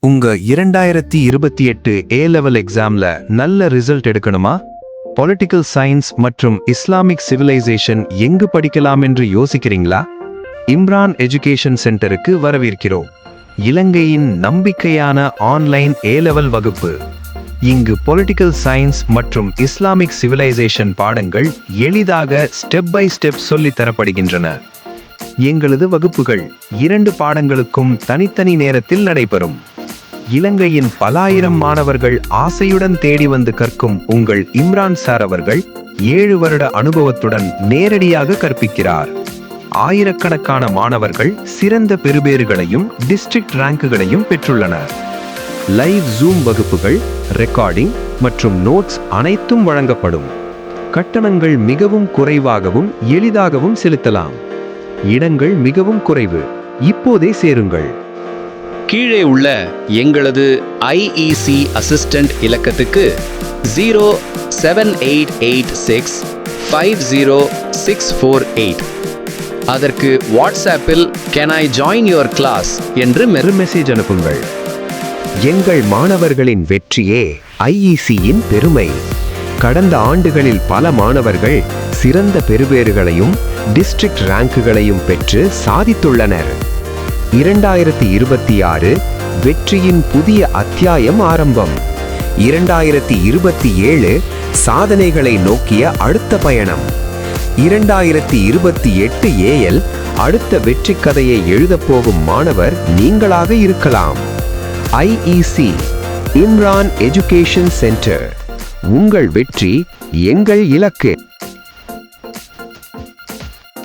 உங்க 2028 ஏ லெவல் எக்ஸாம்ல நல்ல ரிசல்ட் எடுக்கணுமா? பொலிட்டிக்கல் சயின்ஸ் மற்றும் இஸ்லாமிக் சிவிலைசேஷன் எங்கு படிக்கலாம் என்று யோசிக்கிறீங்களா? இம்ரான் எஜுகேஷன் சென்டருக்கு வரவேற்கிறோம். இலங்கையின் நம்பிக்கையான ஆன்லைன் ஏ லெவல் வகுப்பு. இங்கு பொலிட்டிக்கல் சயின்ஸ் மற்றும் இஸ்லாமிக் சிவிலைசேஷன் பாடங்கள் எளிதாக ஸ்டெப் பை ஸ்டெப் சொல்லித் தரப்படுகின்றன. எங்களது வகுப்புகள் 2 பாடங்களுக்கும் தனித்தனி நேரத்தில் நடைபெறும். இலங்கையின் பல ஆயிரம் மாணவர்கள் ஆசையுடன் தேடி வந்து கற்கும் உங்கள் இம்ரான் சார் அவர்கள் 7 வருட அனுபவத்துடன் நேரடியாக கற்பிக்கிறார். ஆயிரக்கணக்கான மாணவர்கள் சிறந்த பெறுபேறுகளையும் டிஸ்ட்ரிக்ட் ரேங்குகளையும் பெற்றுள்ளனர். லைவ் ஜூம் வகுப்புகள், ரெக்கார்டிங் மற்றும் நோட்ஸ் அனைத்தும் வழங்கப்படும். கட்டணங்கள் மிகவும் குறைவாகவும் எளிதாகவும் செலுத்தலாம். இடங்கள் மிகவும் குறைவு. இப்போதே சேருங்கள். கீழே உள்ள எங்களது IEC அசிஸ்டன்ட் இலக்கத்துக்கு 07886506648 அதற்கு வாட்ஸ்ஆப்பில் "Can I join your class" என்று மெசேஜ் அனுப்புங்கள். எங்கள் மாணவர்களின் வெற்றியே IECயின் பெருமை. கடந்த ஆண்டுகளில் பல மாணவர்கள் சிறந்த பெறுபேறுகளையும் டிஸ்ட்ரிக்ட் ரேங்குகளையும் பெற்று சாதித்துள்ளனர். 2026 வெற்றியின் புதிய அத்தியாயம் ஆரம்பம். 2027 சாதனைகளை நோக்கிய அடுத்த பயணம். 2028 ஏஎல் அடுத்த வெற்றி கதையை எழுதப் போகும் மாணவர் நீங்களாக இருக்கலாம். IEC Imran education centre. உங்கள் வெற்றி எங்கள் இலக்கு.